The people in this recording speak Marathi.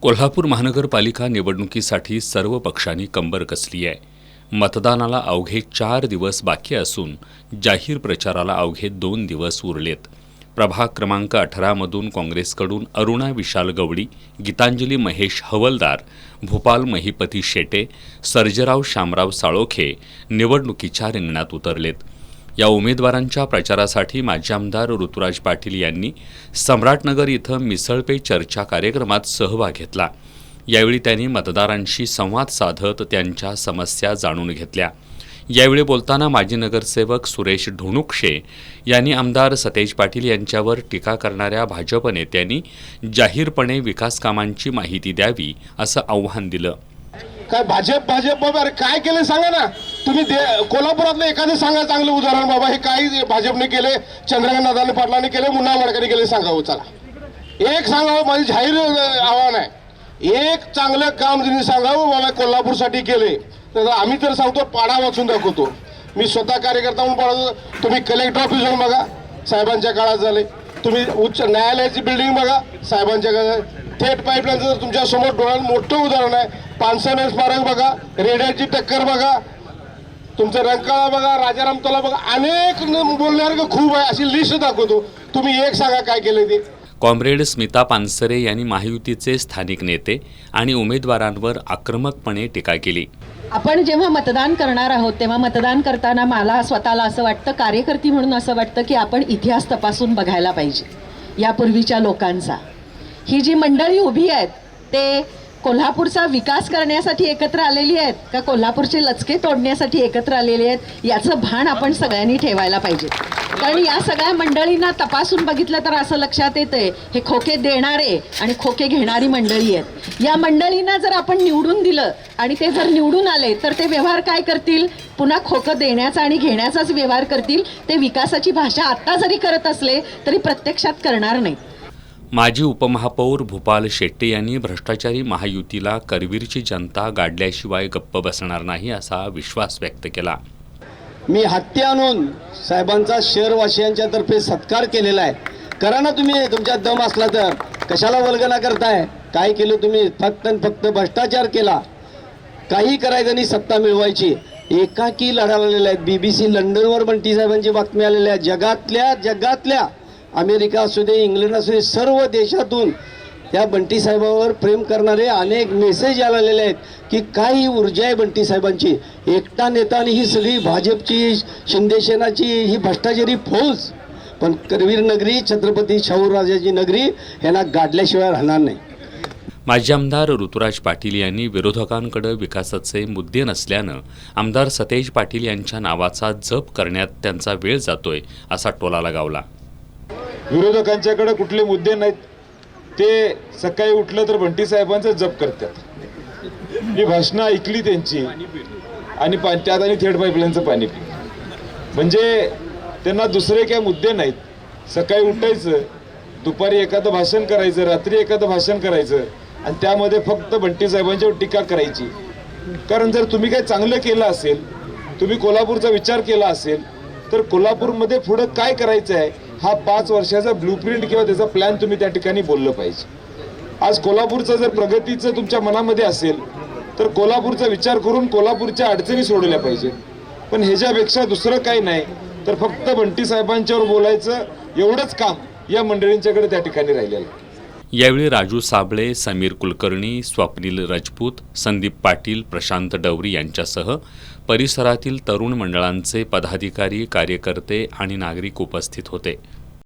कोल्हापूर महानगरपालिका निवडणुकीसाठी सर्व पक्षांनी कंबर कसली आहे. मतदानाला अवघे 4 दिवस बाकी असून जाहीर प्रचाराला अवघे 2 दिवस उरलेत. प्रभाग क्रमांक 18 मधून काँग्रेसकडून अरुणा विशाल गवळी, गीतांजली महेश हवलदार, भूपाल महिपती शेटे, सर्जेराव शामराव साळोखे निवडणुकीच्या रिंगणात उतरलेत. या उमेदवारांच्या प्रचारासाठी माजी आमदार ऋतुराज पाटील यांनी सम्राटनगर इथं मिसळ पे चर्चा कार्यक्रमात सहभाग घेतला. यावेळी त्यांनी मतदारांशी संवाद साधत त्यांच्या समस्या जाणून घेतल्या. यावेळी बोलताना माजी नगरसेवक सुरेश ढोणुक्षे यांनी आमदार सतेज पाटील यांच्यावर टीका करणाऱ्या भाजप नेत्यांनी जाहीरपणे विकास कामांची माहिती द्यावी असं आव्हान दिलं. काय भाजप बाबा काय केले सांगा ना तुम्ही. कोल्हापुरातलं एखादं सांगा चांगलं उदाहरण बाबा, हे काय भाजपने केले, चंद्रकांत दादा पाटलांनी केले, मुन्ना मडकरी केले सांगावं. चला एक सांगावं, माझी जाहीर आव्हान आहे. एक चांगलं काम त्यांनी सांगावं बाबा कोल्हापूरसाठी केले. तर आम्ही तर सांगतो, पाडा वाचून दाखवतो. मी स्वतः कार्यकर्ता म्हणून पाडतो. तुम्ही कलेक्टर ऑफिस जाऊन बघा, साहेबांच्या काळात झाले. तुम्ही उच्च न्यायालयाची बिल्डिंग बघा, साहेबांच्या काळात. थेट पाईपलाईनचं तर तुमच्या समोर डोळ्यात मोठं उदाहरण आहे. पानसरे स्मारक बघा, रेड्याची टक्कर बघा, तुमचं रंकाळा बघा, राजाराम तलाव बघा, अनेक बोलण्यासारखं खूप आहे. अशी लिस्ट दाखवतो. तुम्ही एक सांगा काय केलं ते. कॉम्रेड स्मिता पानसरे यांनी महायुतीचे स्थानिक नेते आणि उमेदवारांवर आक्रमकपणे टीका केली. आपण जेव्हा मतदान करणार आहोत तेव्हा मतदान करताना मला स्वतःला असं वाटतं, कार्यकर्ती म्हणून असं वाटतं की आपण इतिहास तपासून बघायला पाहिजे यापूर्वीच्या लोकांचा. ही जी मंडळी उभी आहेत ते कोल्हापूरचा विकास करण्यासाठी एकत्र आलेली आहेत का कोल्हापूरचे लचके तोडण्यासाठी एकत्र आलेली आहेत, याचं भान आपण सगळ्यांनी ठेवायला पाहिजे. कारण या सगळ्या मंडळींना तपासून बघितलं तर असं लक्षात येतंय, हे खोके देणारे आणि खोके घेणारी मंडळी आहेत. या मंडळींना जर आपण निवडून दिलं आणि ते जर निवडून आले तर ते व्यवहार काय करतील, पुन्हा खोकं देण्याचा आणि घेण्याचाच व्यवहार करतील. ते विकासाची भाषा आत्ता जरी करत असले तरी प्रत्यक्षात करणार नाही. माजी उपमहापौर भूपाल शेट्टे यांनी भ्रष्टाचारी महायुतीला करवीरची जनता गाडल्याशिवाय गप्प बसणार नाही असा विश्वास व्यक्त केला. मी हत्ती आणून साहेबांचा शहरवासियांच्या तर्फे सत्कार केलेला आहे. करा ना तुम्ही, तुमच्यात दम असला तर. कशाला वल्गना करताय? काय केलं तुम्ही? फक्त भ्रष्टाचार केला. काही करायचं नाही, सत्ता मिळवायची. एकाकी लढालेल्या आहेत. BBC लंडनवर बंटी साहेबांची बातमी आलेल्या आहे. जगातल्या अमेरिका असू दे, इंग्लंड असू दे, सर्व देशातून या बंटी साहेबांवर प्रेम करणारे अनेक मेसेज आलेले आहेत की काही ऊर्जा आहे बंटी साहेबांची. एकटा नेता आणि ही सगळी भाजपची, शिंदेसेनाची ही भ्रष्टाचारी फौज. पण करवीर नगरी, छत्रपती शाहूराजाची नगरी यांना गाडल्याशिवाय राहणार नाही. माजी आमदार ऋतुराज पाटील यांनी विरोधकांकडे विकासाचे मुद्दे नसल्यानं आमदार सतेज पाटील यांच्या नावाचा जप करण्यात त्यांचा वेळ जातोय असा टोला लगावला. विरोधकांच्याकडे कुठले मुद्दे नाहीत, ते सकाळी उठलं तर बंटी साहेबांचा जप करतात. मी भाषणं ऐकली त्यांची आणि त्यात आणि थेट पाईपलाईनचं पाणी पी. म्हणजे त्यांना दुसरे काय मुद्दे नाहीत. सकाळी उठायचं, दुपारी एखादं भाषण करायचं, रात्री एखादं भाषण करायचं आणि त्यामध्ये फक्त बंटी साहेबांच्यावर टीका करायची. कारण जर तुम्ही काय चांगलं केलं असेल, तुम्ही कोल्हापूरचा विचार केला असेल तर कोल्हापूरमध्ये पुढं काय करायचं आहे हा 5 वर्षाचा ब्लूप्रिंट किंवा त्याचा प्लॅन तुम्ही त्या ठिकाणी बोललं पाहिजे. आज कोल्हापूरचं जर प्रगतीचं तुमच्या मनामध्ये असेल तर कोल्हापूरचा विचार करून कोल्हापूरच्या अडचणी सोडवल्या पाहिजेत. पण ह्याच्यापेक्षा दुसरं काही नाही तर फक्त बंटी साहेबांच्यावर बोलायचं एवढंच काम या मंडळींच्याकडे त्या ठिकाणी राहिलेलं आहे. यावेळी राजू साबळे, समीर कुलकर्णी, स्वप्नील राजपूत, संदीप पाटील, प्रशांत डवरी यांच्यासह परिसरातील तरुण मंडळांचे पदाधिकारी, कार्यकर्ते आणि नागरिक उपस्थित होते.